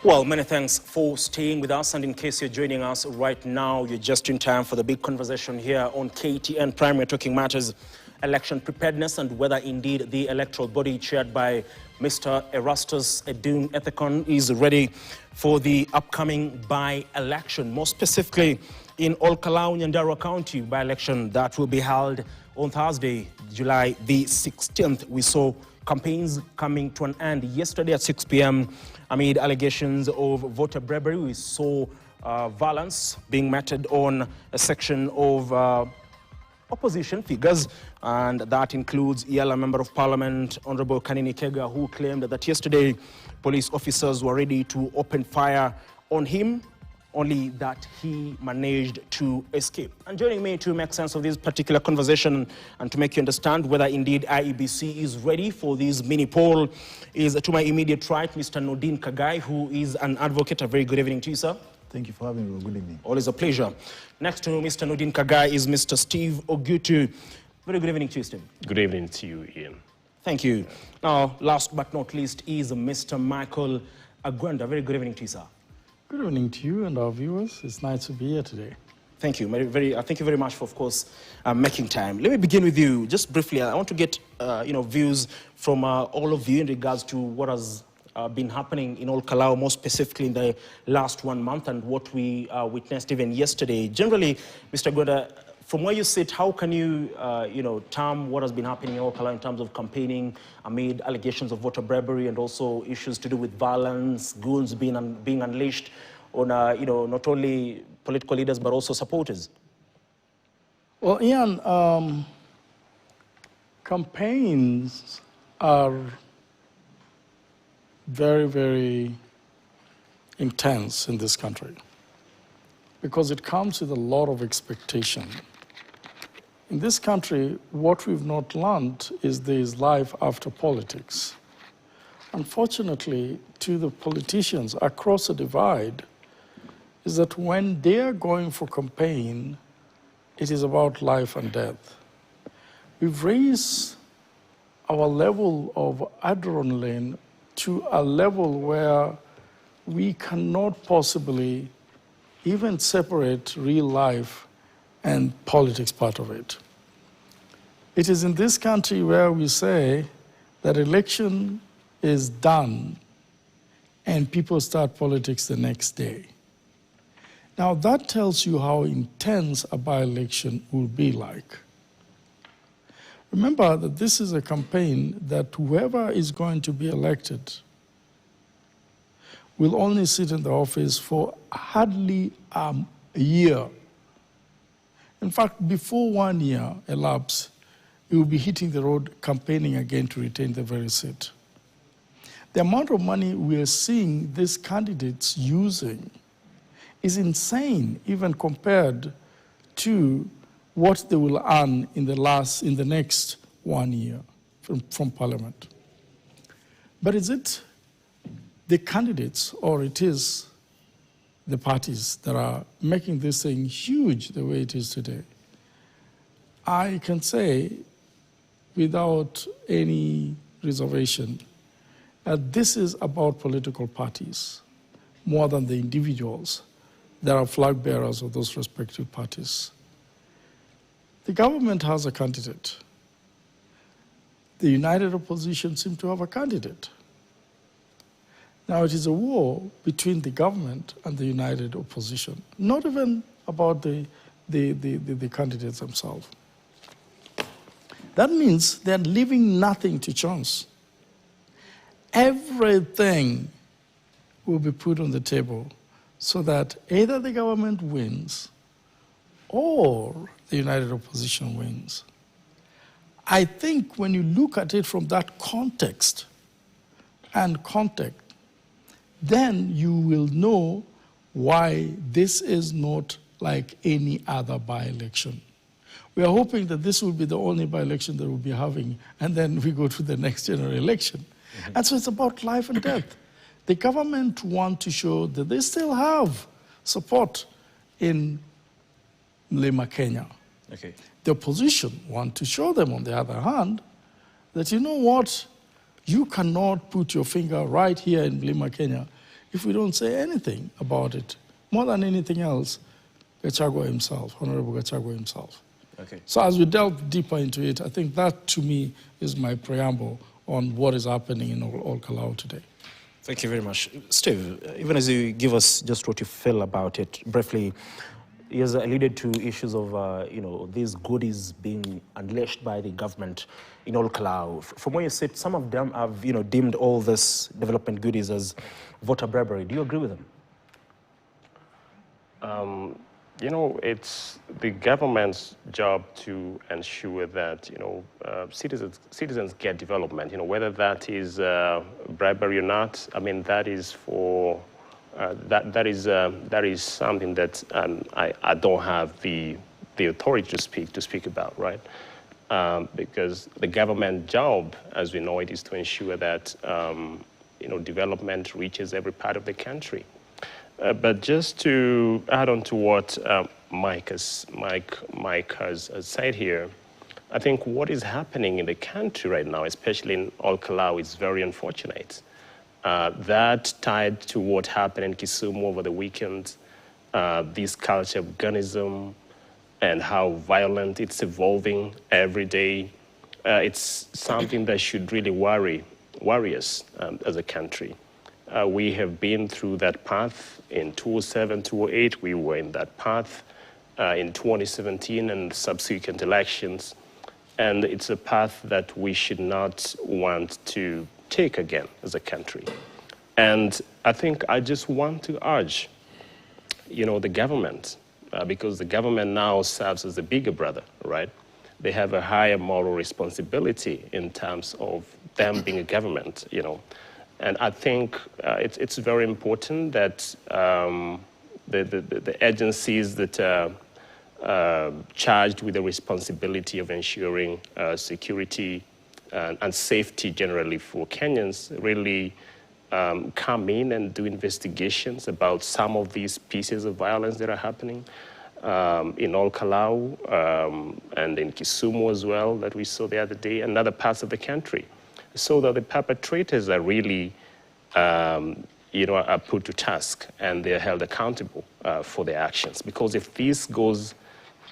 Well, many thanks for staying with us. And in case you're joining us right now, you're just in time for the big conversation here on KTN Prime. We're talking matters election preparedness and whether indeed the electoral body chaired by Mr. Erastus Edun Ethekon is ready for the upcoming by-election. More specifically, in Olkalau, Nyandarua County by-election that will be held on Thursday, July the 16th. We saw campaigns coming to an end yesterday at 6 p.m. amid allegations of voter bribery. We saw violence being meted on a section of opposition figures, and that includes Yala Member of Parliament, Honorable Kanini Kega, who claimed that yesterday police officers were ready to open fire on him, only that he managed to escape. And joining me to make sense of this particular conversation and to make you understand whether indeed IEBC is ready for this mini poll is to my immediate right, Mr. Nordin Khagai, who is an advocate. A very good evening to you, sir. Thank you for having me. Good evening. Always a pleasure. Next to Mr. Nordin Khagai is Mr. Steve Ogutu. Very good evening to you, Steve. Good evening to you, Ian. Thank you. Now, last but not least is Mr. Michael Agwenda. Very good evening to you, sir. Good evening to you and our viewers. It's nice to be here today. Thank you. Thank you very much for, of course, making time. Let me begin with you. Just briefly, I want to get, views from all of you in regards to what has been happening in Olkalau, more specifically in the last 1 month, and what we witnessed even yesterday. Generally, Mr. Gwenda, from where you sit, how can you, term what has been happening in Olkalau in terms of campaigning amid allegations of voter bribery and also issues to do with violence, goons being unleashed on, not only political leaders but also supporters? Well, Ian, campaigns are very, very intense in this country because it comes with a lot of expectation. In this country, what we've not learned is there is life after politics. Unfortunately, to the politicians across the divide, is that when they are going for campaign, it is about life and death. We've raised our level of adrenaline to a level where we cannot possibly even separate real life and politics part of it. It is in this country where we say that election is done and people start politics the next day. Now that tells you how intense a by-election will be like. Remember that this is a campaign that whoever is going to be elected will only sit in the office for hardly a year. In fact, before 1 year elapses, he will be hitting the road campaigning again to retain the very seat. The amount of money we are seeing these candidates using is insane, even compared to what they will earn in the next 1 year from Parliament. But is it the candidates or it is the parties that are making this thing huge the way it is today? I can say without any reservation that this is about political parties more than the individuals that are flag bearers of those respective parties. The government has a candidate. The united opposition seem to have a candidate. Now it is a war between the government and the united opposition, not even about the candidates themselves. That means they're leaving nothing to chance. Everything will be put on the table so that either the government wins or the united opposition wins. I think when you look at it from that context and context, then you will know why this is not like any other by-election. We are hoping that this will be the only by-election that we'll be having, and then we go to the next general election. Mm-hmm. And so it's about life and death. The government want to show that they still have support in Mlima Kenya. Okay. The opposition want to show them, on the other hand, that you know what, you cannot put your finger right here in Mlima Kenya if we don't say anything about it. More than anything else, Gachagua himself, Honorable Gachagua himself. Okay. So as we delve deeper into it, I think that to me is my preamble on what is happening in Ol-Kalou today. Thank you very much. Steve, even as you give us just what you feel about it, briefly, you has alluded to issues of, these goodies being unleashed by the government in Ol-Kalou. From where you sit, some of them have, deemed all this development goodies as voter bribery. Do you agree with them? It's the government's job to ensure that, citizens get development, whether that is bribery or not. I mean, that is for, that is something that I don't have the authority to speak about, right? Because the government job, as we know it, is to ensure that, development reaches every part of the country. But just to add on to what Mike has said here, I think what is happening in the country right now, especially in Ol-Kalou, is very unfortunate. That tied to what happened in Kisumu over the weekend, this culture of gunnism and how violent it's evolving every day. It's something that should really worry us as a country. We have been through that path. In 2007, 2008, we were in that path. In 2017 and subsequent elections. And it's a path that we should not want to take again as a country. And I think I just want to urge, the government, because the government now serves as a bigger brother, right? They have a higher moral responsibility in terms of them being a government, And I think it's very important that the agencies that are charged with the responsibility of ensuring security and safety generally for Kenyans really come in and do investigations about some of these pieces of violence that are happening in Ol-Kalou and in Kisumu as well that we saw the other day, and other parts of the country, so that the perpetrators are really, are put to task and they're held accountable for their actions. Because if this goes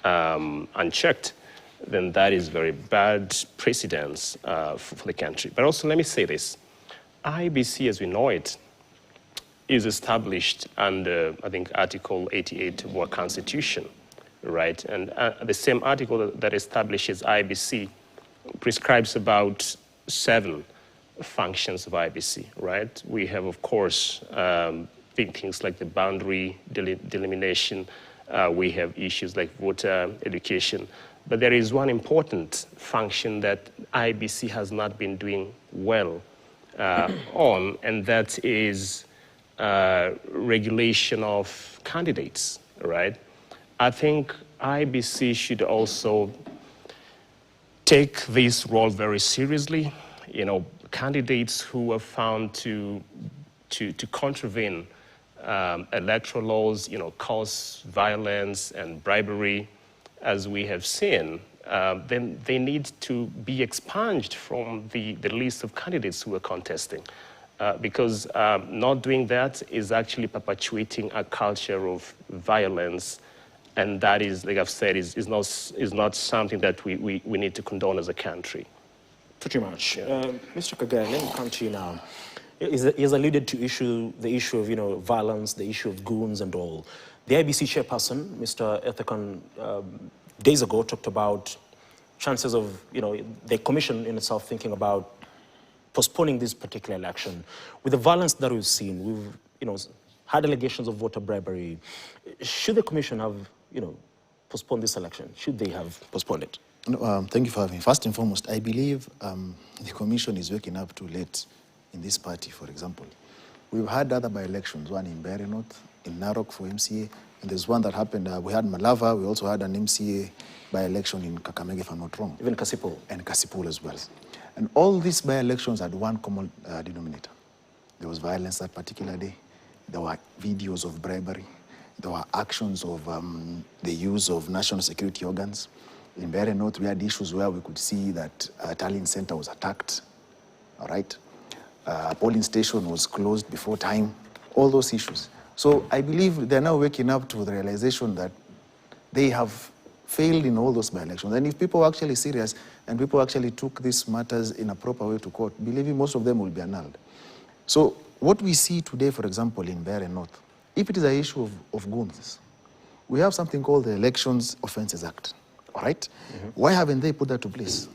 unchecked, then that is very bad precedence for the country. But also, let me say this. IBC, as we know it, is established under, I think, Article 88 of our Constitution, right? And the same article that establishes IBC prescribes about 7 functions of IBC, right? We have, of course, big things like the boundary delimitation. We have issues like voter education. But there is one important function that IBC has not been doing well on, and that is regulation of candidates, right? I think IBC should also take this role very seriously. Candidates who are found to contravene electoral laws, cause violence and bribery, as we have seen, then they need to be expunged from the list of candidates who are contesting. Because not doing that is actually perpetuating a culture of violence, and that is, like I've said, is not something that we need to condone as a country. Pretty much. Mr. Khagai, let me come to you now. He has alluded to the issue of violence, the issue of goons and all. The IBC chairperson, Mr. Ethekon, days ago talked about chances of the commission in itself thinking about postponing this particular election. With the violence that we've seen, we've had allegations of voter bribery. Should the commission have postponed this election? Should they have postponed it? No, thank you for having me. First and foremost, I believe the commission is waking up too late in this party, for example. We've had other by-elections, one in Mbeere North, in Narok for MCA, and there's one that happened, we had Malava, we also had an MCA by-election in Kakamega, if I'm not wrong. Even Kasipul. And Kasipul as well. And all these by-elections had one common denominator. There was violence that particular day. There were videos of bribery. There were actions of the use of national security organs. In Mbeere North, we had issues where we could see that a tallying center was attacked, all right? A polling station was closed before time. all those issues. So I believe they're now waking up to the realization that they have failed in all those by-elections. And if people are actually serious and people actually took these matters in a proper way to court, believe me, most of them will be annulled. So what we see today, for example, in Mbeere North, if it is an issue of goons, we have something called the Elections Offences Act, all right? Why haven't they put that to place?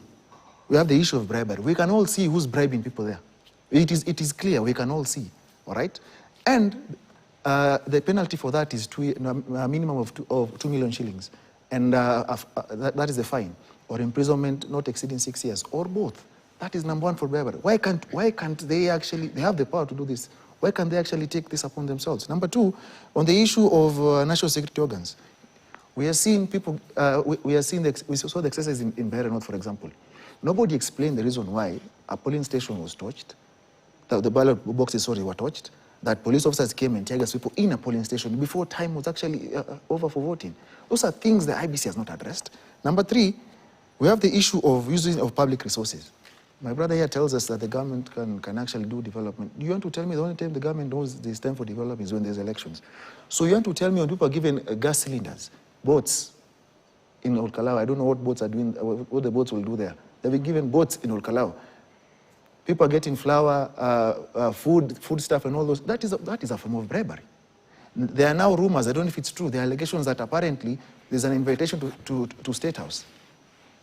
We have the issue of bribery. We can all see who's bribing people there. It is clear, we can all see, all right? And the penalty for that is a minimum of 2 million shillings. And that is the fine, or imprisonment not exceeding 6 years, or both. That is number one for bribery. Why can't they actually, they have the power to do this, why can't they actually take this upon themselves? Number two, on the issue of national security organs, we are seeing people, we saw the excesses in Mbeere North, for example. Nobody explained the reason why a polling station was torched, the ballot boxes, were torched, that police officers came and tear-gassed people in a polling station before time was actually over for voting. Those are things the IBC has not addressed. Number three, we have the issue of using of public resources. My brother here tells us that the government can actually do development. Do you want to tell me the only time the government knows there's time for development is when there's elections? So you want to tell me when people are given gas cylinders, boats in Olkalau, I don't know what boats are doing, what the boats will do there. They've been given boats in Olkalau. People are getting flour, food stuff and all those. That is a form of bribery. There are now rumors, I don't know if it's true, there are allegations that apparently there's an invitation to State House.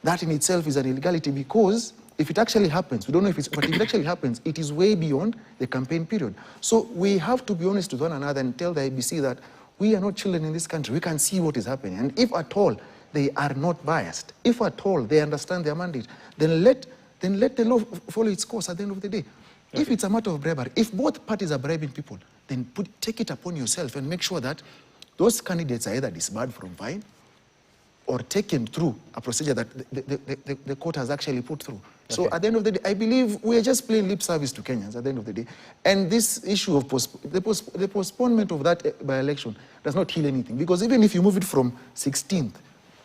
That in itself is an illegality because if it actually happens, we don't know if it's, but if it actually happens, it is way beyond the campaign period. So we have to be honest with one another and tell the IBC that we are not children in this country. We can see what is happening. And if at all they are not biased, if at all they understand their mandate, then let the law follow its course at the end of the day. Okay. If it's a matter of bribery, if both parties are bribing people, then take it upon yourself and make sure that those candidates are either disbarred from vying or taken through a procedure that the court has actually put through. Okay. So at the end of the day, I believe we are just playing lip service to Kenyans at the end of the day. And this issue of the postponement of that by-election does not heal anything. Because even if you move it from 16th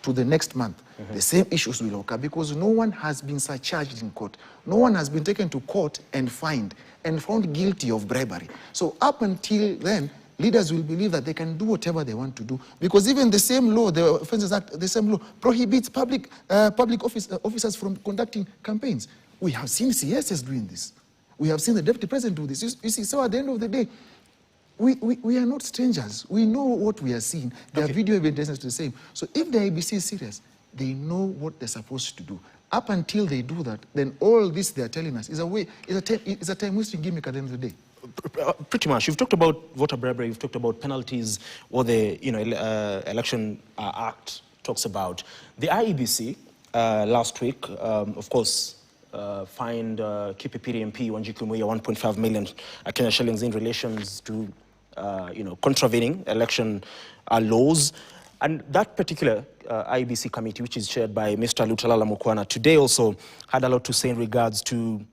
to the next month, the same issues will occur because no one has been surcharged in court. No one has been taken to court and fined and found guilty of bribery. So up until then, leaders will believe that they can do whatever they want to do because even the same law, the Offences Act, the same law prohibits public officers from conducting campaigns. We have seen CSs doing this. We have seen the Deputy President do this. You see, so at the end of the day, we are not strangers. We know what we are seeing. Their video evidence is the same. So if the IBC is serious, they know what they're supposed to do. Up until they do that, then all this they're telling us is a time-wasting gimmick at the end of the day. Pretty much. You've talked about voter bribery, you've talked about penalties, what the Election Act talks about. The IEBC last week, of course, fined KPPD MP Wanjiku Muya 1.5 million Kenya shillings in relations to contravening election laws. And that particular IEBC committee, which is chaired by Mr. Lutalala Mukwana, today also had a lot to say in regards to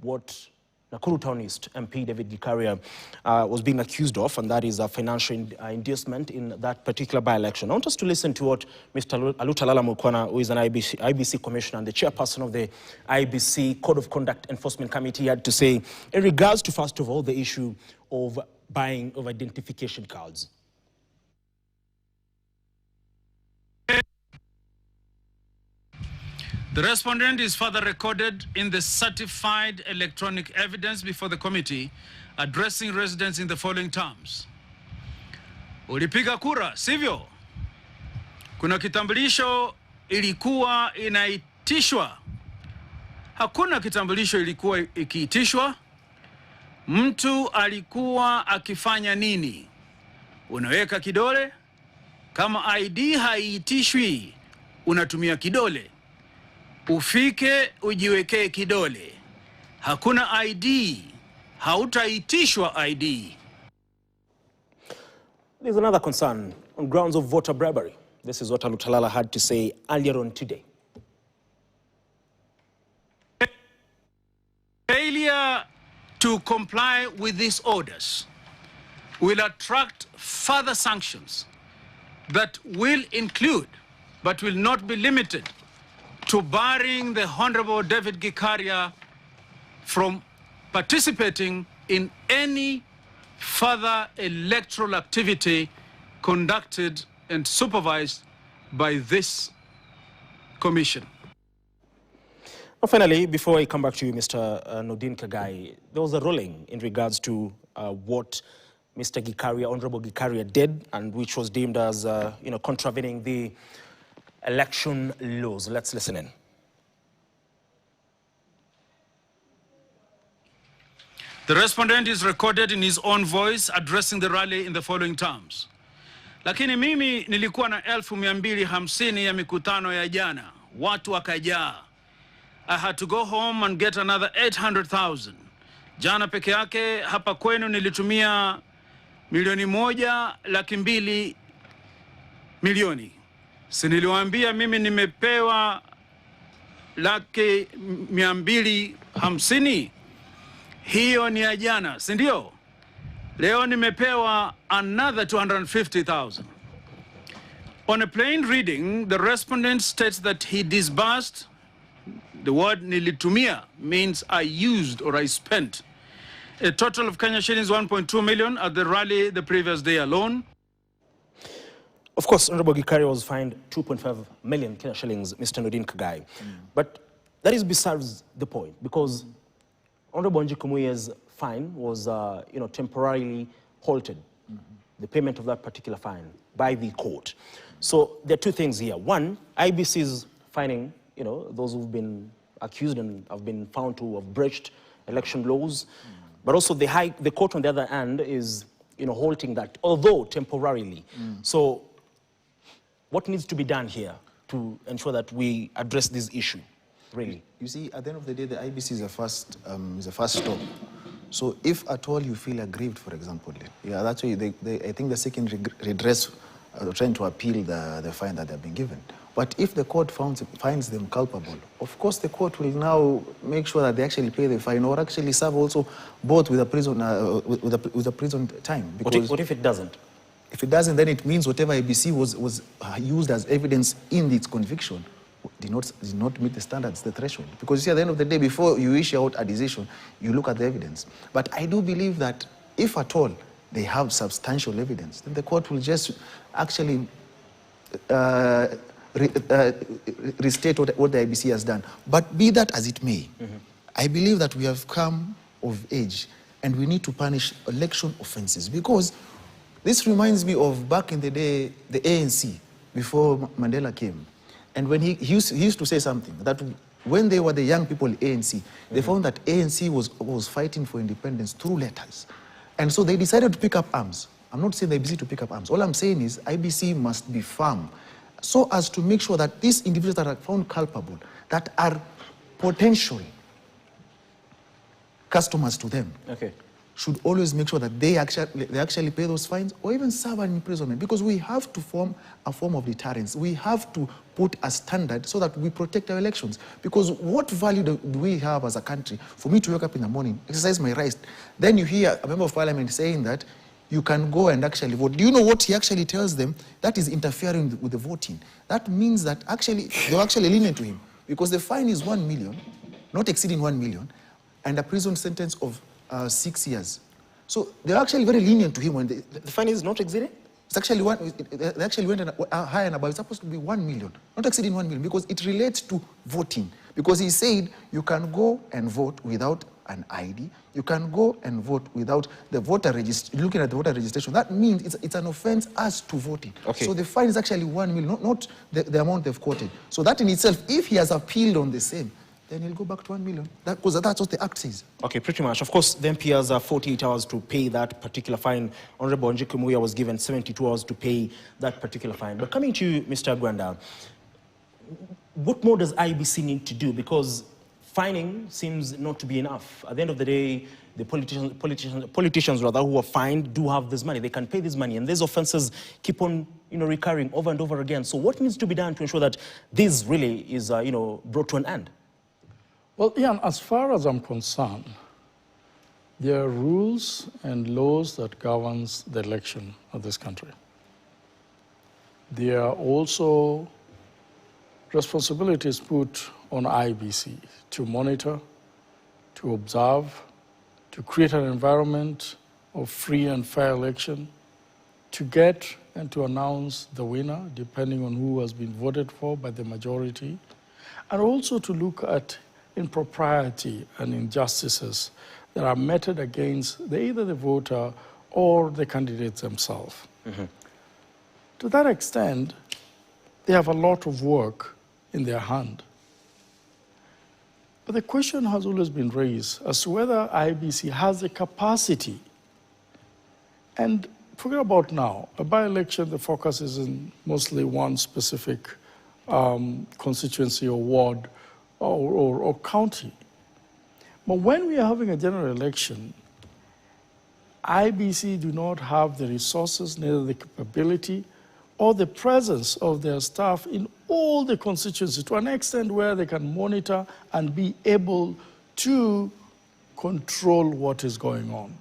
what Nakuru Townist MP David Gikaria was being accused of, and that is a financial inducement in that particular by-election. I want us to listen to what Mr. Lutalala Mukwana, who is an IBC commissioner and the chairperson of the IBC Code of Conduct Enforcement Committee, had to say in regards to, first of all, the issue of buying of identification cards. The respondent is further recorded in the certified electronic evidence before the committee, addressing residents in the following terms. Ulipiga kura, sivyo? Kuna kitambulisho ilikuwa inaitishwa. Hakuna kitambulisho ilikuwa ikiitishwa. Mtu alikuwa akifanya nini? Unaweka kidole. Kama ID haiitishwi, unatumia kidole. Ufike ujiwekee kidole. Hakuna ID. Hautaitishwa ID. There's another concern on grounds of voter bribery. This is what Lutalala had to say earlier on today. Failure to comply with these orders will attract further sanctions that will include, but will not be limited, to barring the Honorable David Gikaria from participating in any further electoral activity conducted and supervised by this commission. Well, finally, before I come back to you, Mr. Nordin Khagai, there was a ruling in regards to what Mr. Gikaria, Honorable Gikaria, did, and which was deemed as, contravening the election laws. Let's listen in. The respondent is recorded in his own voice addressing the rally in the following terms. Lakini mimi nilikuwa na 1250 ya mikutano ya jana. Watu wakajaa. I had to go home and get another 800,000. Jana peke yake hapa kwenu nilitumia 1,200,000. Si niliwaambia mimi nimepewa 250,000? Hiyo ni ya jana, si ndio? Leo nimepewa another 250,000. On a plain reading, the respondent states that he disbursed. The word nilitumia means I used or I spent a total of Kenya shillings 1.2 million at the rally the previous day alone. Of course, Honorable Gikaria was fined 2.5 million Kenya shillings, Mr. Nordin Khagai. But that is besides the point, because Honorable Njikumuye's fine was, temporarily halted, the payment of that particular fine by the court. So there are two things here. One, IBC is fining, those who've been accused and have been found to have breached election laws. But also the court on the other hand is, halting that, although temporarily. So what needs to be done here to ensure that we address this issue, really? You see, at the end of the day, the IBC is a first stop. So if at all you feel aggrieved, for example, that's why I think the second redress, trying to appeal the fine that they've been given. But if the court finds them culpable, of course the court will now make sure that they actually pay the fine or actually serve also both with a prison with a prison time. Because what if it doesn't? If it doesn't, then it means whatever IBC was used as evidence in its conviction did not meet the standards, the threshold. Because you see, at the end of the day, before you issue out a decision, you look at the evidence. But I do believe that if at all they have substantial evidence, then the court will just actually restate what the IBC has done. But be that as it may, I believe that we have come of age and we need to punish election offenses, because this reminds me of back in the day, the ANC, before Mandela came. And when he used to say something, that when they were the young people in ANC, they found that ANC was fighting for independence through letters. And so they decided to pick up arms. I'm not saying the IBC to pick up arms. All I'm saying is IBC must be firm so as to make sure that these individuals that are found culpable, that are potential customers to them, should always make sure that they actually pay those fines or even serve an imprisonment, because we have to form a form of deterrence. We have to put a standard so that we protect our elections. Because what value do we have as a country for me to wake up in the morning, exercise my rights, then you hear a member of parliament saying that you can go and actually vote. Do you know what he actually tells them? That is interfering with the voting. That means that actually they're actually lenient to him, because the fine is 1 million, not exceeding 1 million, and a prison sentence of 6 years. So they're actually very lenient to him when the fine is not exceeding? It's actually they actually went higher and above. It's supposed to be 1 million, not exceeding 1 million, because it relates to voting. Because he said you can go and vote without an ID. You can go and vote without the voter registration. Looking at the voter registration, that means it's an offense as to voting. So the fine is actually 1 million, not the amount they've quoted. So that in itself, if he has appealed on the same, then he'll go back to 1 million. Because that's what the act says. Okay, pretty much. Of course, the MP has 48 hours to pay that particular fine. Honorable Njikumuye was given 72 hours to pay that particular fine. But coming to you, Mr. Gwanda, what more does IBC need to do? Because fining seems not to be enough. At the end of the day, the politicians who are fined do have this money. They can pay this money, and these offenses keep on, recurring over and over again. So what needs to be done to ensure that this really is, brought to an end? Well, Ian, as far as I'm concerned, there are rules and laws that governs the election of this country. There are also responsibilities put on IBC to monitor, to observe, to create an environment of free and fair election, to get and to announce the winner, depending on who has been voted for by the majority, and also to look at impropriety and injustices that are meted against either the voter or the candidates themselves. To that extent, they have a lot of work in their hand. But the question has always been raised as to whether IEBC has the capacity. And forget about now. A by-election, the focus is in mostly one specific constituency or ward or county. But when we are having a general election, IEBC do not have the resources, neither the capability, or the presence of their staff in all the constituencies to an extent where they can monitor and be able to control what is going on.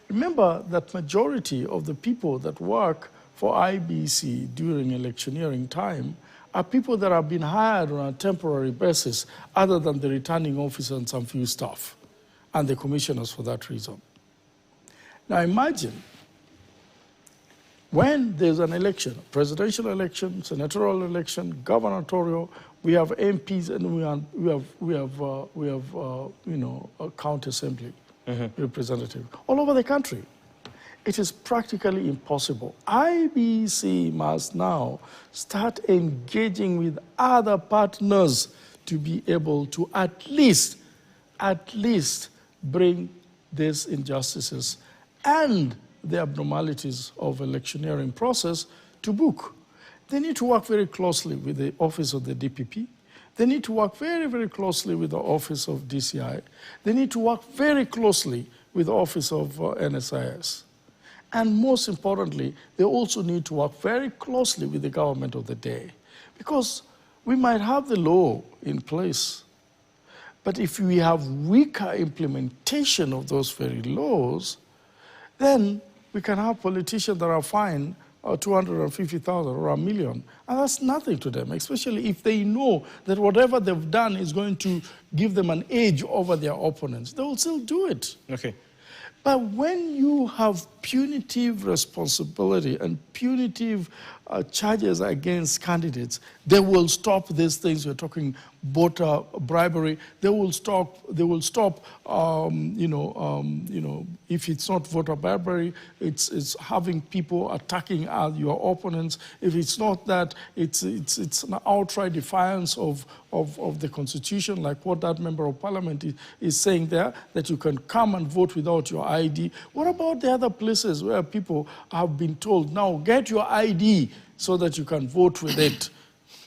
Remember that majority of the people that work for IEBC during electioneering time are people that have been hired on a temporary basis other than the returning officer and some few staff, and the commissioners for that reason. Now imagine when there's an election, presidential election, senatorial election, gubernatorial, we have MPs and we have a county assembly representative all over the country. It is practically impossible. IEBC must now start engaging with other partners to be able to at least bring these injustices and the abnormalities of electioneering process to book. They need to work very closely with the office of the DPP. They need to work very, very closely with the office of DCI. They need to work very closely with the office of NSIS. And most importantly, they also need to work very closely with the government of the day. Because we might have the law in place, but if we have weaker implementation of those very laws, then we can have politicians that are fined 250,000 or $1 million, and that's nothing to them, especially if they know that whatever they've done is going to give them an edge over their opponents. They will still do it. Okay. But when you have punitive responsibility and punitive charges against candidates, they will stop these things. We're talking voter bribery. They will stop. If it's not voter bribery, it's having people attacking your opponents. If it's not that, it's an outright defiance of the Constitution, like what that member of parliament is saying there, that you can come and vote without your ID. What about the other places where people have been told, now get your ID so that you can vote with it?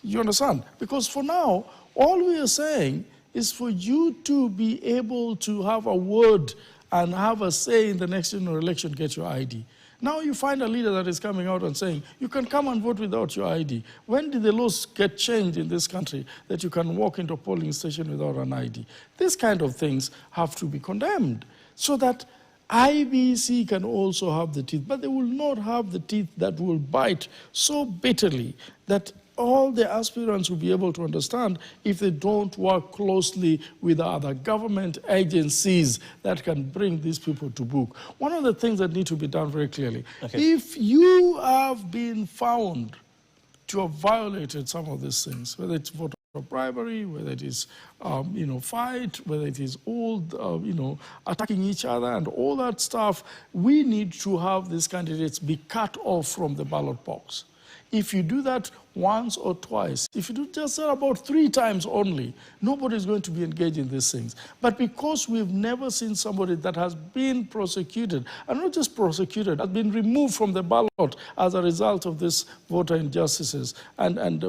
You understand? Because for now, all we are saying is for you to be able to have a word and have a say in the next general election, get your ID. Now you find a leader that is coming out and saying, you can come and vote without your ID. When did the laws get changed in this country that you can walk into a polling station without an ID? These kind of things have to be condemned so that IEBC can also have the teeth, but they will not have the teeth that will bite so bitterly that all the aspirants will be able to understand if they don't work closely with other government agencies that can bring these people to book. One of the things that need to be done very clearly, if you have been found to have violated some of these things, whether it's voter bribery, whether it is, fight, whether it is all, attacking each other and all that stuff, we need to have these candidates be cut off from the ballot box. If you do that once or twice, if you do just about 3 times only, nobody's going to be engaged in these things. But because we've never seen somebody that has been prosecuted, and not just prosecuted, has been removed from the ballot as a result of this voter injustices and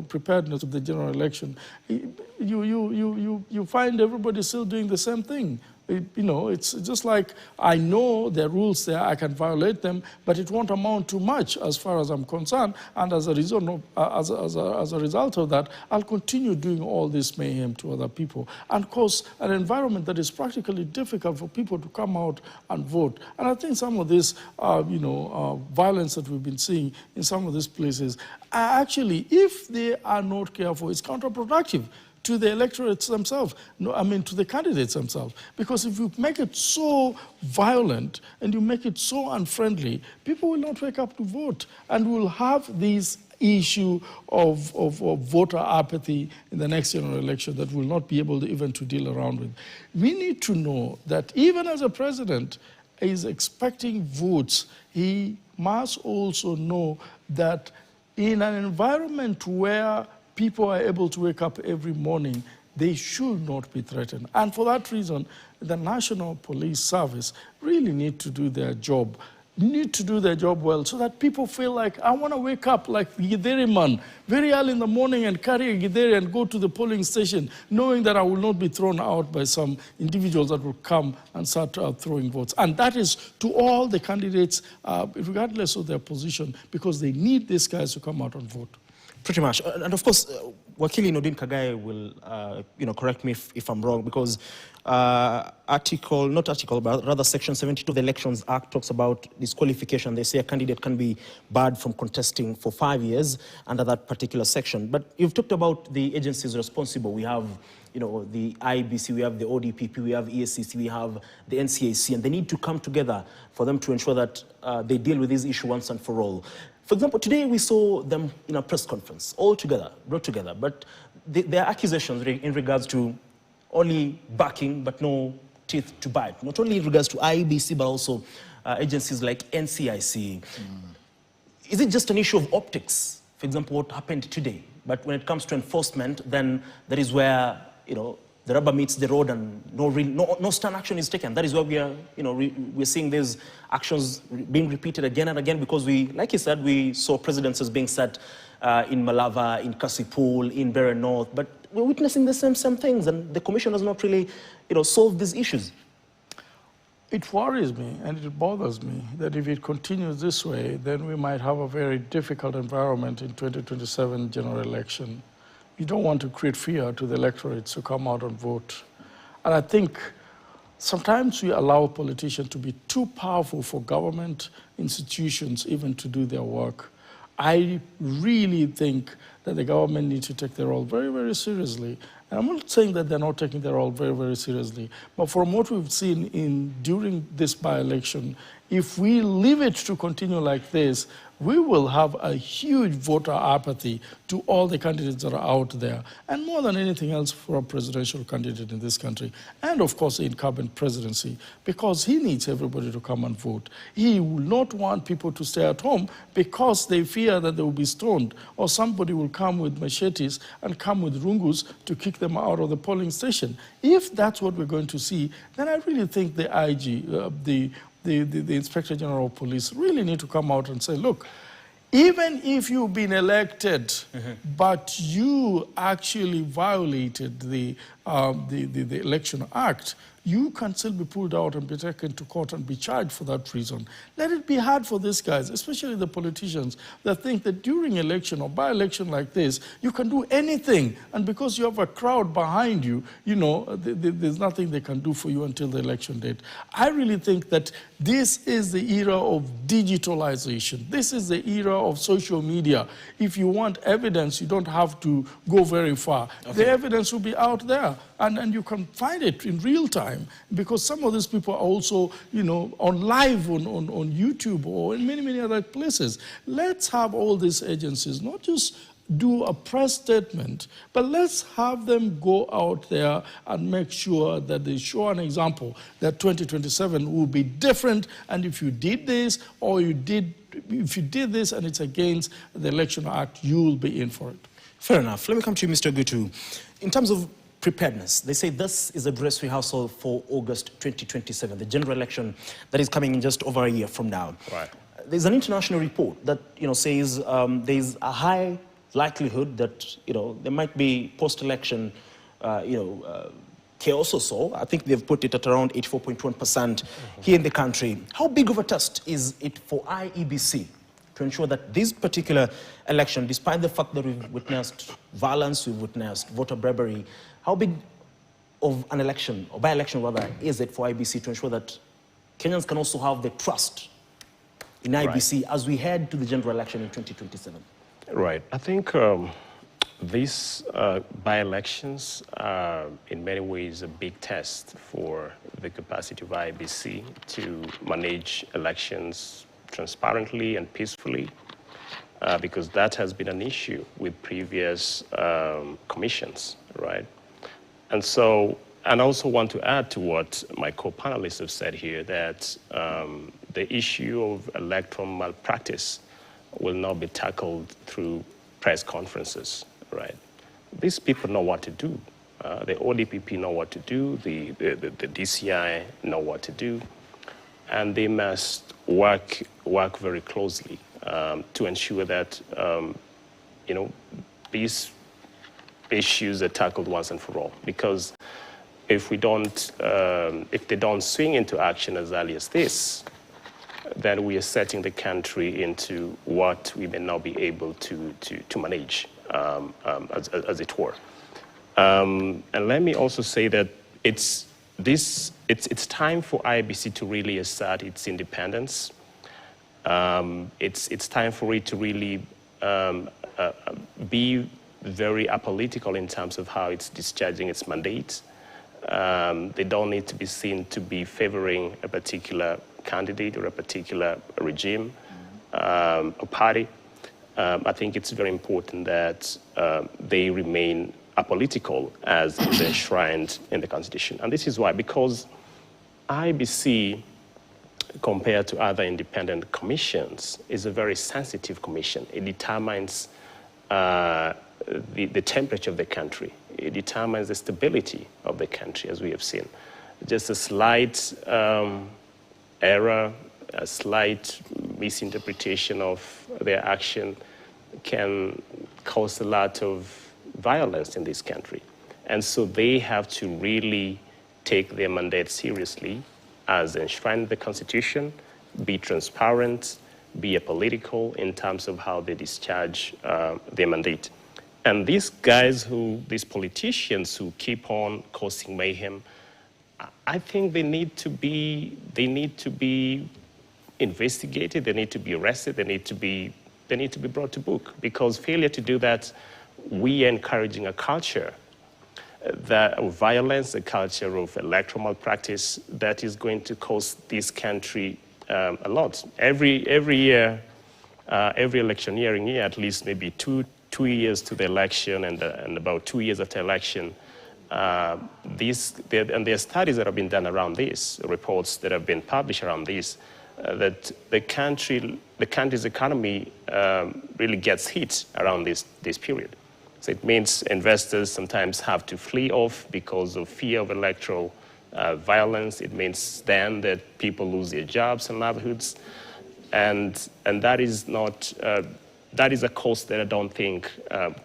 preparedness of the general election, you find everybody still doing the same thing. It's just like, I know there are rules there, I can violate them, but it won't amount to much as far as I'm concerned. And as a result of that, I'll continue doing all this mayhem to other people and cause an environment that is practically difficult for people to come out and vote. And I think some of this, violence that we've been seeing in some of these places, actually, if they are not careful, it's counterproductive to the electorates themselves, no, I mean to the candidates themselves. Because if you make it so violent and you make it so unfriendly, people will not wake up to vote, and we'll have these issue of voter apathy in the next general election that we'll not be able to even to deal around with. We need to know that even as a president is expecting votes, he must also know that in an environment where people are able to wake up every morning, they should not be threatened. And for that reason, the National Police Service really need to do their job. Need to do their job well so that people feel like, I want to wake up like Githeri man very early in the morning and carry a Githeri and go to the polling station, knowing that I will not be thrown out by some individuals that will come and start throwing votes. And that is to all the candidates, regardless of their position, because they need these guys to come out and vote. Pretty much. And of course, Wakili Nordin Khagai will correct me if I'm wrong, because rather Section 72 of the Elections Act talks about disqualification. They say a candidate can be barred from contesting for 5 years under that particular section. But you've talked about the agencies responsible. We have the IBC, we have the ODPP, we have ESCC, we have the NCAC, and they need to come together for them to ensure that they deal with this issue once and for all. For example, today we saw them in a press conference, all together, brought together, but there are accusations in regards to only backing but no teeth to bite, not only in regards to IBC but also agencies like NCIC. Is it just an issue of optics, for example, what happened today? But when it comes to enforcement, then that is where, the rubber meets the road and no stern action is taken. That is why we are, we're seeing these actions being repeated again and again, because like you said, we saw presidencies being set in Malava, in Kasipul, in Bere North, but we're witnessing the same things, and the commission has not really, solved these issues. It worries me and it bothers me that if it continues this way, then we might have a very difficult environment in 2027 general election. You don't want to create fear to the electorates to come out and vote. And I think sometimes we allow politicians to be too powerful for government institutions even to do their work. I really think that the government needs to take their role very, very seriously. And I'm not saying that they're not taking their role very, very seriously, but from what we've seen during this by-election, if we leave it to continue like this, we will have a huge voter apathy to all the candidates that are out there, and more than anything else for a presidential candidate in this country, and of course the incumbent presidency, because he needs everybody to come and vote. He will not want people to stay at home because they fear that they will be stoned, or somebody will come with machetes and come with rungus to kick them out of the polling station. If that's what we're going to see, then I really think the IG, the Inspector General of Police really need to come out and say, look, even if you've been elected, but you actually violated the Election Act, you can still be pulled out and be taken to court and be charged for that reason. Let it be hard for these guys, especially the politicians, that think that during election or by-election like this, you can do anything. And because you have a crowd behind you, there's nothing they can do for you until the election date. I really think that this is the era of digitalization. This is the era of social media. If you want evidence, you don't have to go very far. Okay. The evidence will be out there, and you can find it in real time, because some of these people are also, on live on YouTube or in many, many other places. Let's have all these agencies not just do a press statement, but let's have them go out there and make sure that they show an example that 2027 will be different. And if you did this, or if you did this and it's against the Election Act, you'll be in for it. Fair enough. Let me come to you, Mr. Gutu. In terms of preparedness, they say this is a dress rehearsal for August 2027, the general election that is coming in just over a year from now. Right. There's an international report that says there's a high likelihood that there might be post-election chaos or so. I think they've put it at around 84.1% here in the country. How big of a test is it for IEBC to ensure that this particular election, despite the fact that we've witnessed violence, we've witnessed voter bribery, how big of an election, or by-election rather, is it for IEBC to ensure that Kenyans can also have the trust in IEBC as we head to the general election in 2027? Right. I think These by-elections are in many ways a big test for the capacity of IEBC to manage elections transparently and peacefully, because that has been an issue with previous commissions, right? And so, and I also want to add to what my co-panelists have said here, that the issue of electoral malpractice will not be tackled through press conferences, right? These people know what to do. The ODPP know what to do, the DCI know what to do, and they must work very closely to ensure that, you know, these issues are tackled once and for all. Because if we don't, if they don't swing into action as early as this, then we are setting the country into what we may not be able to manage, as it were. And let me also say that it's time for IEBC to really assert its independence. It's time for it to really be very apolitical in terms of how it's discharging its mandate. They don't need to be seen to be favoring a particular candidate or a particular regime or party. I think it's very important that they remain apolitical as is enshrined in the Constitution. And this is why, because IEBC, compared to other independent commissions, is a very sensitive commission. It determines the temperature of the country. It determines the stability of the country, as we have seen. Just a slight error, a slight misinterpretation of their action can cause a lot of violence in this country. And so they have to really take their mandate seriously as enshrined in the Constitution, be transparent, be apolitical in terms of how they discharge their mandate. And these guys these politicians who keep on causing mayhem, I think they need to be investigated, they need to be arrested, they need to be brought to book, because failure to do that, we are encouraging a culture of violence, a culture of electoral malpractice that is going to cost this country a lot. Every year, every electioneering year, at least maybe two years to the election and about 2 years after election, and there are studies that have been done around this, reports that have been published around this, that the country's economy really gets hit around this period. So it means investors sometimes have to flee off because of fear of electoral violence. It means then that people lose their jobs and livelihoods, and that is not that is a cost that I don't think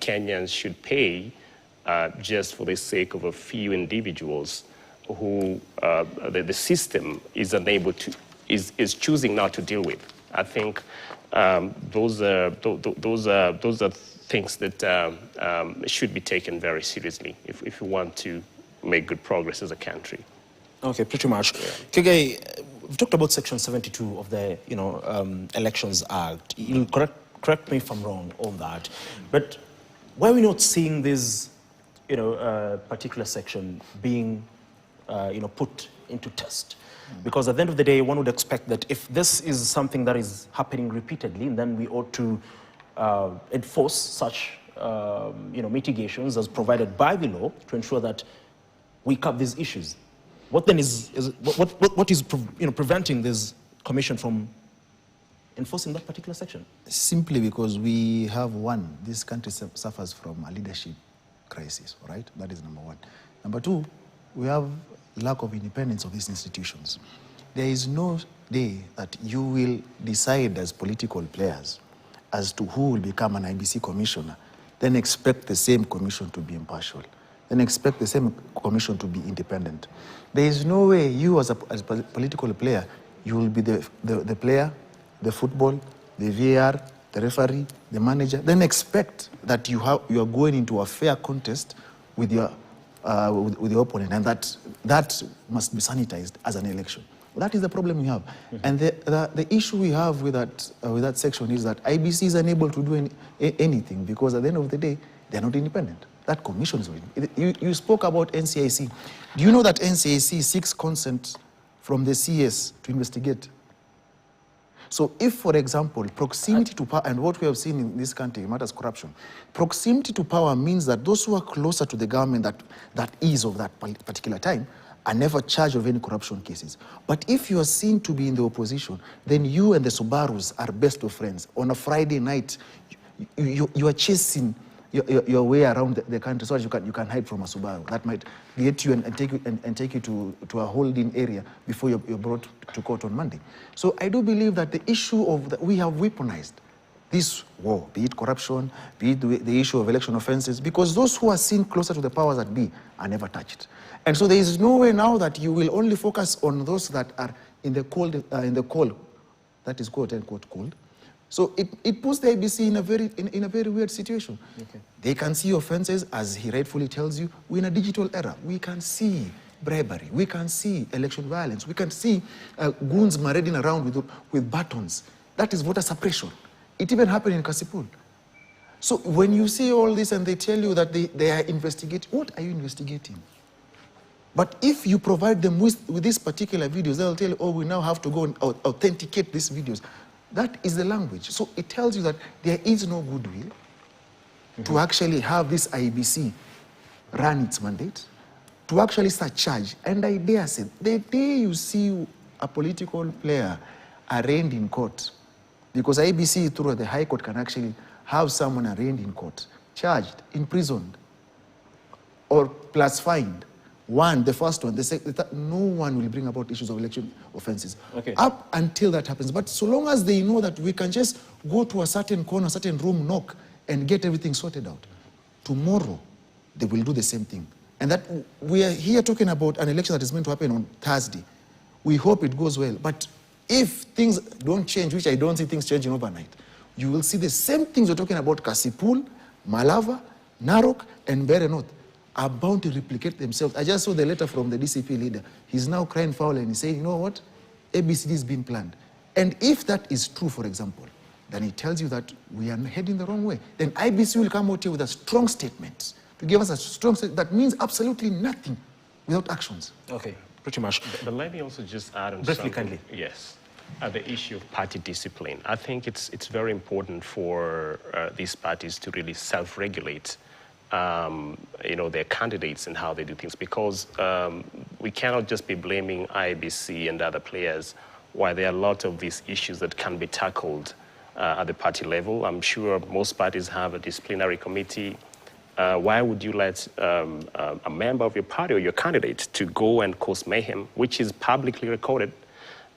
Kenyans should pay just for the sake of a few individuals who the system is unable to is choosing not to deal with. I think those are things that should be taken very seriously if we want to make good progress as a country. Okay, pretty much. Yeah. Khagai, we've talked about Section 72 of the Elections Act. You'll correct me if I'm wrong on that, but why are we not seeing this particular section being put into test? Because at the end of the day, one would expect that if this is something that is happening repeatedly, then we ought to enforce such mitigations as provided by the law to ensure that we curb these issues. What then what is preventing this commission from enforcing that particular section? Simply because we have this country suffers from a leadership crisis, right? That is number one. Number two, we have lack of independence of these institutions. There is no day that you will decide as political players as to who will become an IEBC commissioner, then expect the same commission to be impartial, then expect the same commission to be independent. There is no way you as a political player, you will be the player, the football, the VAR, the referee, the manager, then expect that you are going into a fair contest with your opponent, and that must be sanitized as an election. That is the problem we have. Mm-hmm. And the issue we have with that section is that IEBC is unable to do anything, because at the end of the day, They're not independent. That commission is not independent. You spoke about NCIC. Do you know that NCIC seeks consent from the CS to investigate? So if, for example, proximity to power, and what we have seen in this country matters corruption, proximity to power means that those who are closer to the government that is of that particular time are never charged of any corruption cases. But if you are seen to be in the opposition, then you and the Subarus are best of friends. On a Friday night, you are chasing your way around the country so that you can hide from a Subaru. That might get you and take you to a holding area before you're brought to court on Monday. So I do believe that the issue of we have weaponized this war, be it corruption, be it the issue of election offenses, because those who are seen closer to the powers that be are never touched. And so there is no way now that you will only focus on those that are in the cold, that is quote unquote cold. So it puts the IBC in a very weird situation. Okay. They can see offenses, as he rightfully tells you. We're in a digital era. We can see bribery. We can see election violence. We can see goons marading around with batons. That is voter suppression. It even happened in Kasipul. So when you see all this and they tell you that they are investigating, what are you investigating? But if you provide them with these particular videos, they'll tell you, oh, we now have to go and authenticate these videos. That is the language. So it tells you that there is no goodwill to actually have this IBC run its mandate, to actually surcharge. And I dare say, the day you see a political player arraigned in court, because IBC through the High Court can actually have someone arraigned in court, charged, imprisoned, or plus fined. One, the first one, the second, no one will bring about issues of election offenses. Okay. Up until that happens. But so long as they know that we can just go to a certain corner, a certain room, knock, and get everything sorted out, tomorrow they will do the same thing. And that we are here talking about an election that is meant to happen on Thursday. We hope it goes well. But if things don't change, which I don't see things changing overnight, you will see the same things we're talking about Kasipul, Malava, Narok, and Mbeere North are bound to replicate themselves. I just saw the letter from the DCP leader. He's now crying foul and he's saying, you know what? ABCD is being planned. And if that is true, for example, then it tells you that we are heading the wrong way. Then IBC will come out here with a strong statement to give us a strong statement that means absolutely nothing without actions. Okay, pretty much. But let me also just add on briefly, something. kindly. Yes. The issue of party discipline. I think it's very important for these parties to really self-regulate their candidates and how they do things, because we cannot just be blaming IBC and other players while there are a lot of these issues that can be tackled at the party level. I'm sure most parties have a disciplinary committee. Why would you let a member of your party or your candidate to go and cause mayhem, which is publicly recorded,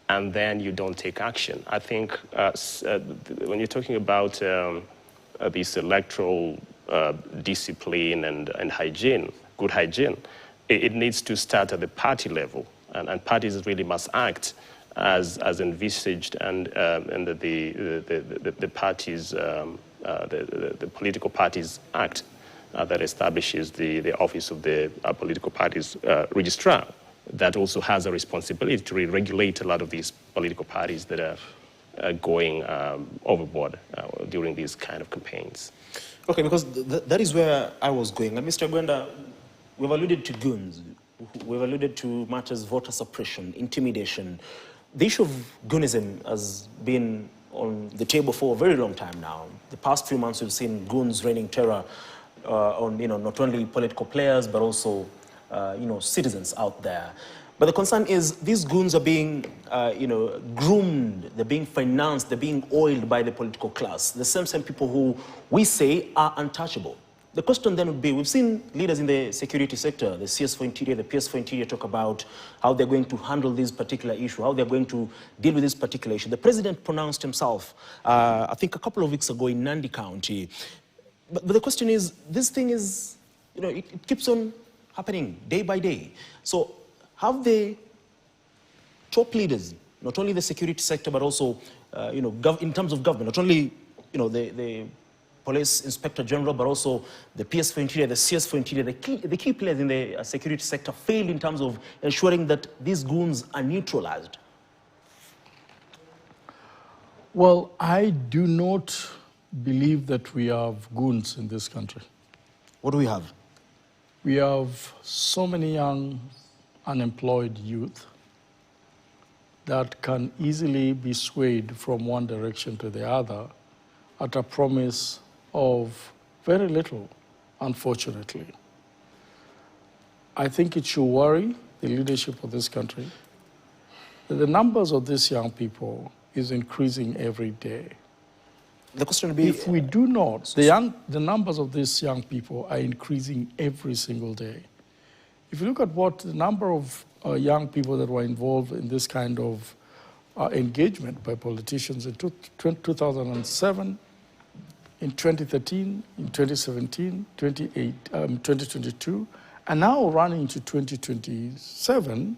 and then you don't take action? I think when you're talking about this electoral discipline and hygiene, good hygiene, it needs to start at the party level, and parties really must act as envisaged, and the parties, the political parties act that establishes the office of the political parties registrar, that also has a responsibility to regulate a lot of these political parties that are going overboard during these kind of campaigns. Okay, because that is where I was going. And Mr. Gwenda, we've alluded to goons. We've alluded to matters voter suppression, intimidation. The issue of goonism has been on the table for a very long time now. The past few months, we've seen goons raining terror on, not only political players, but also, citizens out there. But the concern is these goons are being, groomed, they're being financed, they're being oiled by the political class. The same people who we say are untouchable. The question then would be, we've seen leaders in the security sector, the CS for Interior, the PS for Interior, talk about how they're going to handle this particular issue, how they're going to deal with this particular issue. The president pronounced himself, I think a couple of weeks ago in Nandi County. But the question is, this thing is, it keeps on happening day by day. So have the top leaders, not only the security sector, but also, in terms of government, not only, the police inspector general, but also the PS for Interior, the CS for Interior, the key players in the security sector failed in terms of ensuring that these goons are neutralized? Well, I do not believe that we have goons in this country. What do we have? We have so many young unemployed youth that can easily be swayed from one direction to the other at a promise of very little, unfortunately. I think it should worry the leadership of this country that the numbers of these young people is increasing every day. The question would be... If we do not, the numbers of these young people are increasing every single day. If you look at what the number of young people that were involved in this kind of engagement by politicians in 2007, in 2013, in 2017, 2022, and now running to 2027,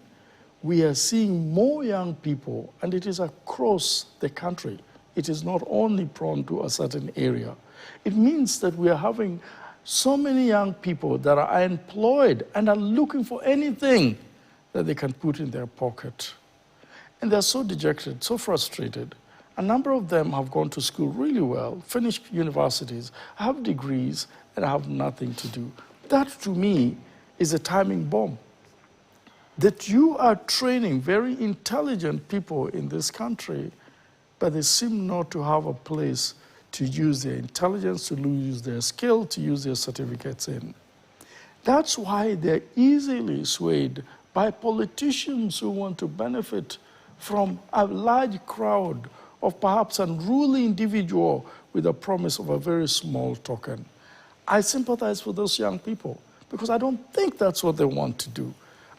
we are seeing more young people, and it is across the country. It is not only prone to a certain area. It means that we are having so many young people that are unemployed and are looking for anything that they can put in their pocket. And they're so dejected, so frustrated. A number of them have gone to school really well, finished universities, have degrees, and have nothing to do. That, to me, is a timing bomb. That you are training very intelligent people in this country, but they seem not to have a place to use their intelligence, to use their skill, to use their certificates in. That's why they're easily swayed by politicians who want to benefit from a large crowd of perhaps unruly individual with a promise of a very small token. I sympathize with those young people because I don't think that's what they want to do.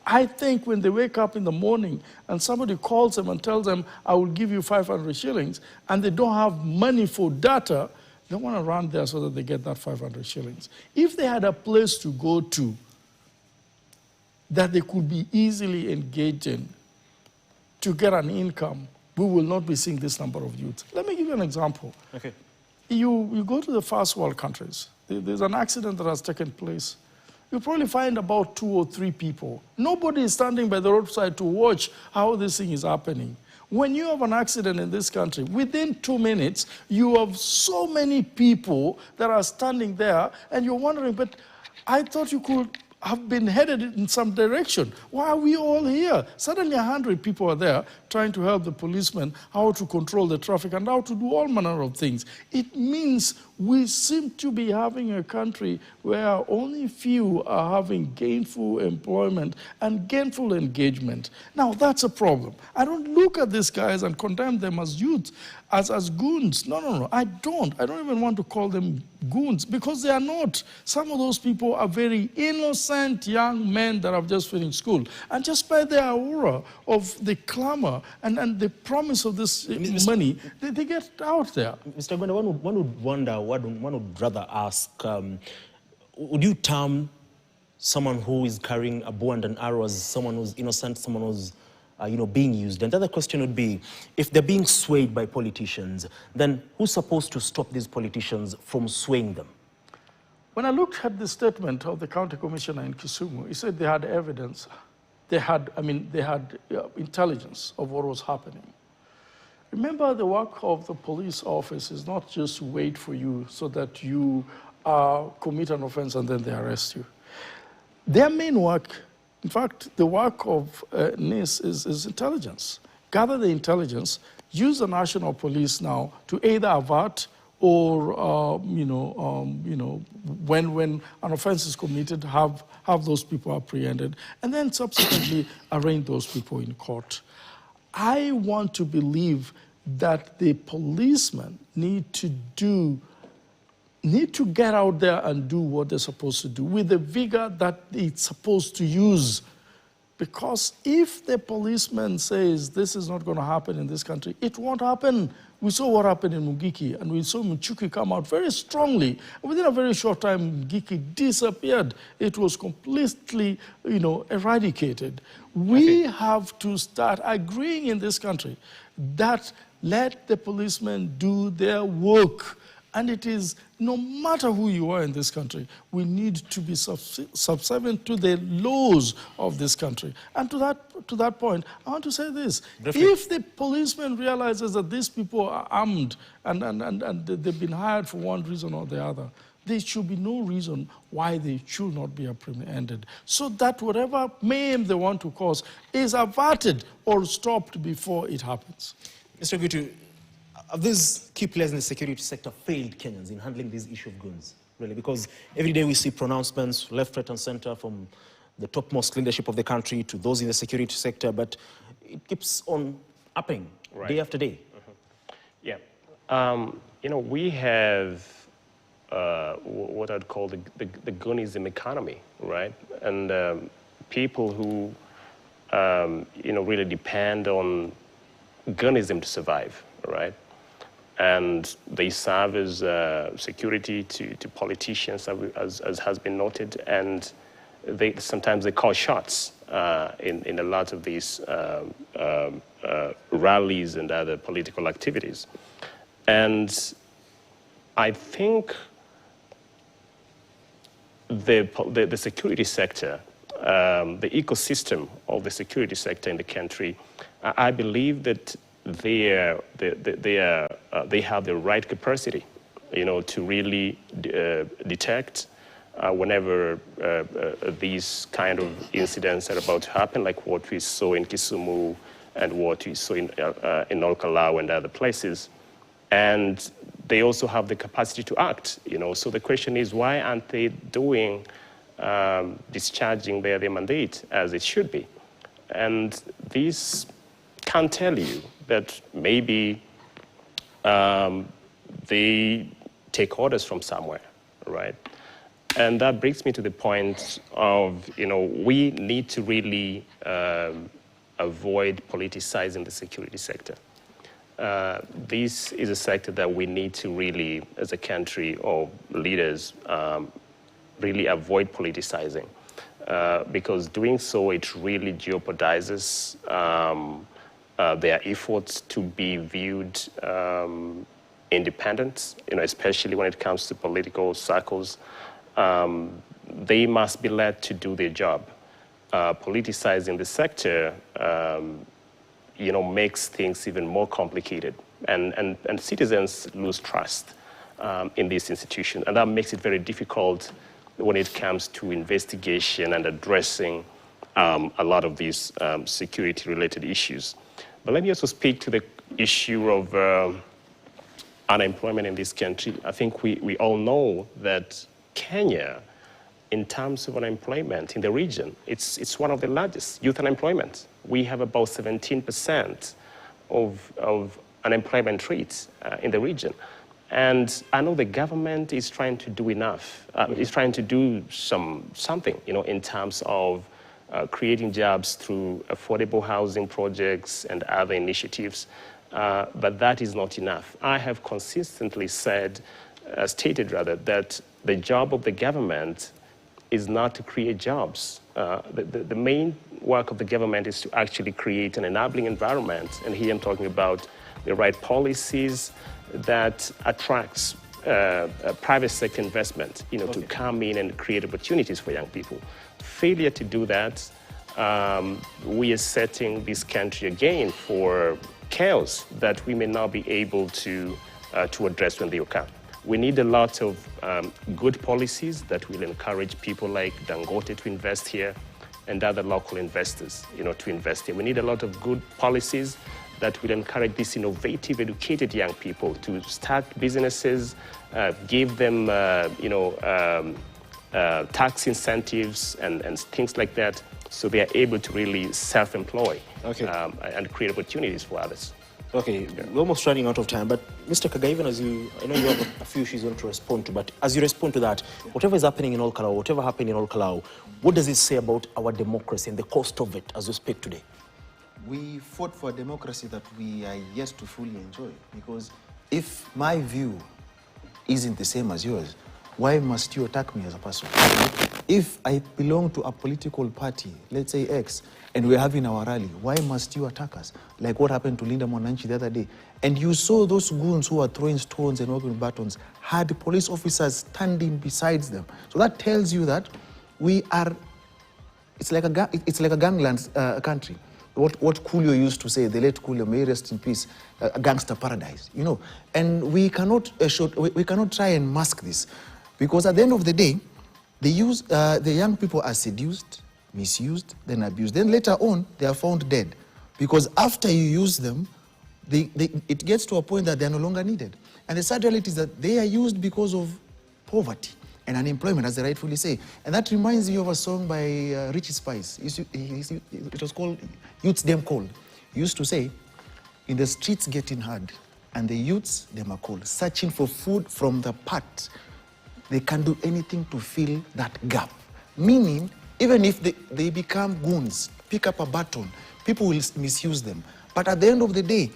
I think when they wake up in the morning and somebody calls them and tells them, I will give you 500 shillings, and they don't have money for data, they want to run there so that they get that 500 shillings. If they had a place to go to that they could be easily engaged in to get an income, we will not be seeing this number of youths. Let me give you an example. Okay. You go to the first world countries. There's an accident that has taken place. You'll probably find about 2 or 3 people. Nobody is standing by the roadside to watch how this thing is happening. When you have an accident in this country, within 2 minutes, you have so many people that are standing there, and you're wondering, but I thought you could have been headed in some direction. Why are we all here? Suddenly 100 people are there trying to help the policemen how to control the traffic and how to do all manner of things. It means we seem to be having a country where only few are having gainful employment and gainful engagement. Now, that's a problem. I don't look at these guys and condemn them as youth, as goons. No. I don't even want to call them goons because they are not. Some of those people are very innocent young men that have just finished school. And just by their aura of the clamor and the promise of this money, they get out there. Mr. Gwenda, one would wonder, one would rather ask, would you term someone who is carrying a bow and an arrow as someone who's innocent, someone who's being used? And the other question would be, if they're being swayed by politicians, then who's supposed to stop these politicians from swaying them? When I looked at the statement of the county commissioner in Kisumu, he said they had evidence. They had intelligence of what was happening. Remember, the work of the police office is not just to wait for you so that you commit an offense and then they arrest you. Their main work, in fact, the work of NIS is intelligence. Gather the intelligence, use the national police now to either avert or, when an offense is committed, have those people apprehended, and then subsequently arraign those people in court. I want to believe that the policemen need to get out there and do what they're supposed to do with the vigor that it's supposed to use. Because if the policeman says this is not going to happen in this country, it won't happen. We saw what happened in Mungiki, and we saw Muchuki come out very strongly. Within a very short time, Mungiki disappeared. It was completely, eradicated. We have to start agreeing in this country that let the policemen do their work. And it is, no matter who you are in this country, we need to be subservient to the laws of this country. And to that point, I want to say this. Definitely. If the policeman realizes that these people are armed and they've been hired for one reason or the other, there should be no reason why they should not be apprehended, so that whatever mayhem they want to cause is averted or stopped before it happens. Mr. Gitu, have these key players in the security sector failed Kenyans in handling this issue of guns, really? Because every day we see pronouncements left, right, and center from the topmost leadership of the country to those in the security sector, but it keeps on upping day after day. Yeah. You know, we have what I'd call the gunism economy, right? And people who, you know, really depend on gunism to survive, right? And they serve as security to politicians, as has been noted, and sometimes they call shots in a lot of these rallies and other political activities. And I think the security sector, the ecosystem of the security sector in the country, I believe that they have the right capacity, you know, to really detect whenever these kind of incidents are about to happen, like what we saw in Kisumu and what we saw in Olkalau and other places. And they also have the capacity to act, you know. So the question is, why aren't they doing, discharging their mandate as it should be? And this can tell you that maybe they take orders from somewhere, right? And that brings me to the point of, you know, we need to really avoid politicizing the security sector. This is a sector that we need to really, as a country or leaders, really avoid politicizing. Because doing so, it really jeopardizes their efforts to be viewed independent, you know, especially when it comes to political circles. They must be led to do their job. Politicizing the sector, you know, makes things even more complicated, and citizens lose trust in this institution, and that makes it very difficult when it comes to investigation and addressing a lot of these security-related issues. But let me also speak to the issue of unemployment in this country. I think we all know that Kenya, in terms of unemployment in the region, it's one of the largest youth unemployment. We have about 17% of unemployment rates in the region. And I know the government is trying to do enough. It's trying to do something, you know, in terms of creating jobs through affordable housing projects and other initiatives. But that is not enough. I have consistently stated that the job of the government is not to create jobs. The main work of the government is to actually create an enabling environment. And here I'm talking about the right policies that attracts private sector investment, you know, to come in and create opportunities for young people. Failure to do that, we are setting this country again for chaos that we may not be able to address when they occur. We need a lot of good policies that will encourage people like Dangote to invest here and other local investors, you know, to invest here. We need a lot of good policies that will encourage these innovative, educated young people to start businesses, give them, you know, tax incentives and things like that, so they are able to really self-employ and create opportunities for others. Okay, we're almost running out of time, but Mr. Khagai, even as I know you have a few issues you want to respond to, but as you respond to that, whatever is happening in Olkalau, whatever happened in Olkalau, what does it say about our democracy and the cost of it as we speak today? We fought for a democracy that we are yet to fully enjoy, because if my view isn't the same as yours, why must you attack me as a person? If I belong to a political party, let's say X, and we're having our rally, why must you attack us? Like what happened to Linda Mwananchi the other day. And you saw those goons who were throwing stones and open buttons had police officers standing beside them. So that tells you that we are, it's like a gangland country. What Coolio used to say, the late Coolio, may rest in peace, a gangster paradise, you know. And we cannot try and mask this, Because at the end of the day, they use, the young people are seduced, misused, then abused. Then later on, they are found dead. Because after you use them, it gets to a point that they are no longer needed. And the sad reality is that they are used because of poverty and unemployment, as they rightfully say. And that reminds me of a song by Richie Spice. It was called Youths Them Cold. He used to say, in the streets getting hard, and the youths, them are cold, searching for food from the pot. They can do anything to fill that gap. Meaning, even if they become goons, pick up a baton, people will misuse them. But at the end of the day,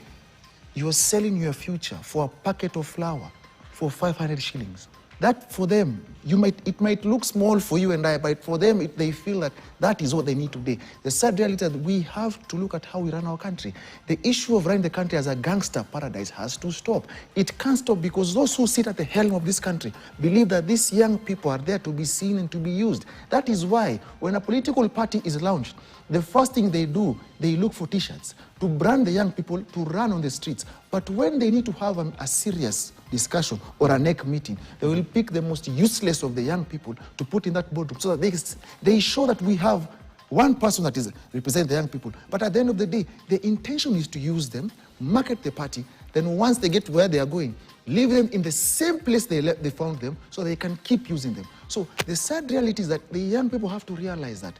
you're selling your future for a packet of flour for 500 shillings. That for them, it might look small for you and I, but for them, they feel that that is what they need today. The sad reality is that we have to look at how we run our country. The issue of running the country as a gangster paradise has to stop. It can't stop because those who sit at the helm of this country believe that these young people are there to be seen and to be used. That is why when a political party is launched, the first thing they do, they look for T-shirts to brand the young people to run on the streets. But when they need to have a serious discussion or a neck meeting, they will pick the most useless of the young people to put in that boardroom so that they show that we have one person that is represent the young people. But at the end of the day, the intention is to use them, market the party, then once they get to where they are going, leave them in the same place they found them so they can keep using them. So the sad reality is that the young people have to realize that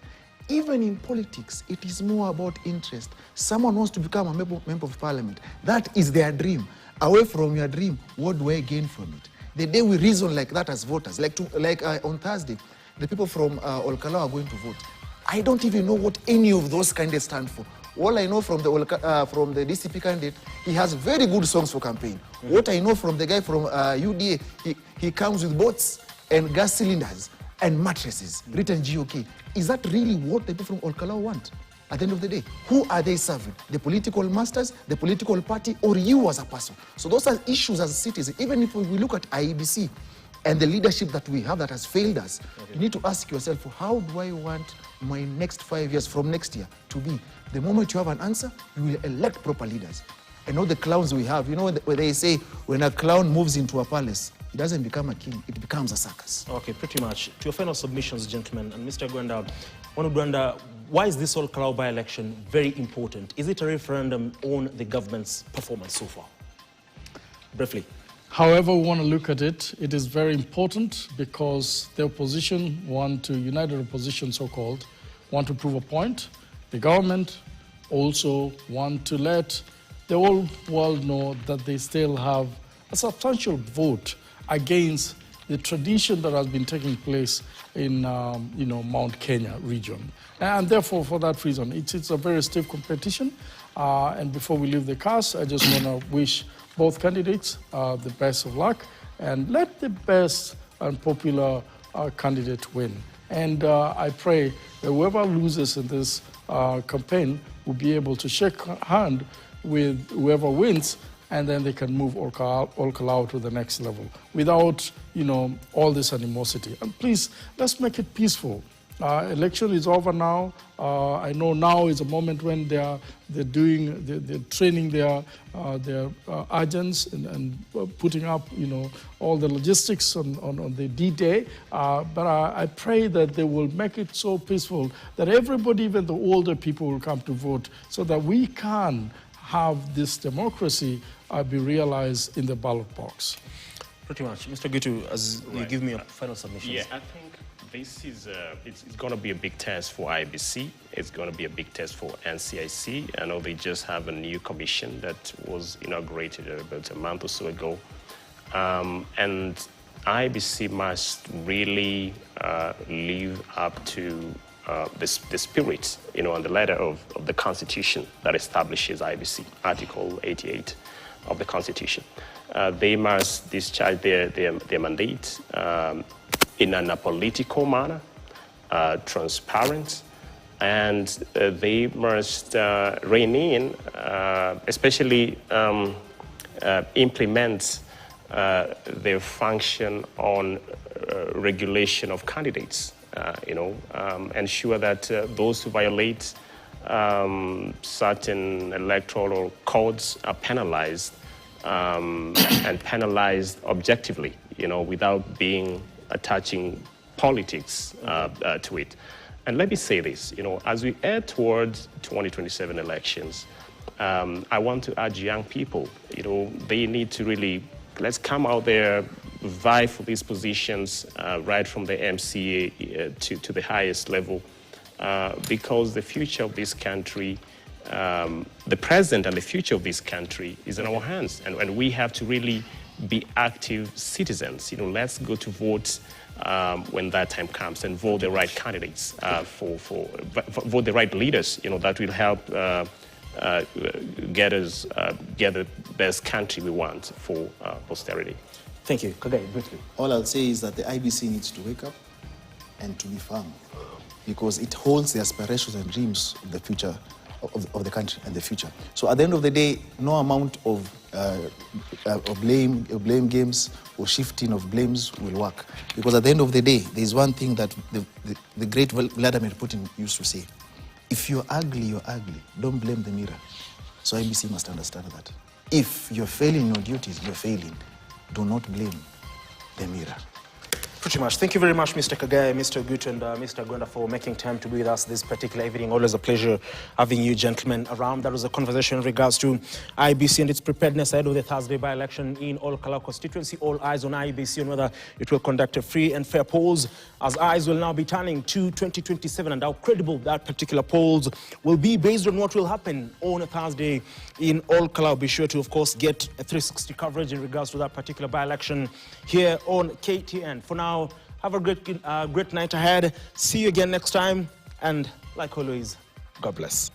even in politics, it is more about interest. Someone wants to become a member of parliament. That is their dream. Away from your dream, what do I gain from it? The day we reason like that as voters, like on Thursday, the people from Olkalau are going to vote. I don't even know what any of those candidates stand for. All I know from the DCP candidate, he has very good songs for campaign. What I know from the guy from UDA, he comes with boats and gas cylinders and mattresses, written GOK. Is that really what the people from Olkalau want? At the end of the day, who are they serving? The political masters, the political party, or you as a person? So those are issues as citizens. Even if we look at IEBC and the leadership that we have that has failed us, you need to ask yourself, how do I want my next 5 years from next year to be? The moment you have an answer, you will elect proper leaders. And all the clowns we have, you know, where they say, when a clown moves into a palace, it doesn't become a king, it becomes a circus. Okay, pretty much. To your final submissions, gentlemen, and Mr. Gwanda, one would wonder, why is this Olkalau by-election very important? Is it a referendum on the government's performance so far? Briefly. However we want to look at it, it is very important because the opposition want to, united opposition so-called, want to prove a point. The government also want to let the whole world know that they still have a substantial vote against the tradition that has been taking place in Mount Kenya region. And therefore, for that reason, it's a very stiff competition. And before we leave the cast, I just want to wish both candidates the best of luck and let the best and popular candidate win. And I pray that whoever loses in this campaign will be able to shake hand with whoever wins, and then they can move Olkalau to the next level without, all this animosity. And please, let's make it peaceful. Election is over now. I know now is a moment when they're training their agents and putting up, all the logistics on the D-Day. But I pray that they will make it so peaceful that everybody, even the older people, will come to vote so that we can have this democracy be realized in the ballot box. Pretty much. Mr. Gitu, as you give me your final submissions. Yeah, I think this is, it's going to be a big test for IBC. It's going to be a big test for NCIC. I know they just have a new commission that was inaugurated about a month or so ago. And IBC must really live up to the spirit, and the letter of the Constitution that establishes IBC, Article 88 of the Constitution. They must discharge their mandate in a political manner, transparent, and they must rein in, especially implement their function on regulation of candidates. Ensure that those who violate certain electoral codes are penalized and penalized objectively, without being attaching politics to it. And let me say this, as we head towards 2027 elections, I want to urge young people, they need to really, let's come out there, vie for these positions, right from the MCA to the highest level, because the future of this country, the present and the future of this country is in our hands, and we have to really be active citizens. Let's go to vote when that time comes and vote the right candidates, vote the right leaders, that will help get the best country we want for posterity. Thank you. Khagai, briefly. All I'll say is that the IBC needs to wake up and to be firm, because it holds the aspirations and dreams of the future of the country and the future. So at the end of the day, no amount of blame games or shifting of blames will work. Because at the end of the day, there is one thing that the great Vladimir Putin used to say: if you're ugly, you're ugly. Don't blame the mirror. So IBC must understand that. If you're failing your duties, you're failing. Do not blame the mirror. Pretty much. Thank you very much, Mr. Khagai, Mr. Gut, and Mr. Gwenda, for making time to be with us this particular evening. Always a pleasure having you gentlemen around. That was a conversation in regards to IBC and its preparedness ahead of the Thursday by-election in Ol-Kalou constituency. All eyes on IBC on whether it will conduct a free and fair polls, as eyes will now be turning to 2027 and how credible that particular polls will be based on what will happen on a Thursday in Ol-Kalou. Be sure to, of course, get a 360 coverage in regards to that particular by-election here on KTN. For now, have a great night ahead. See you again next time. And like always, God bless.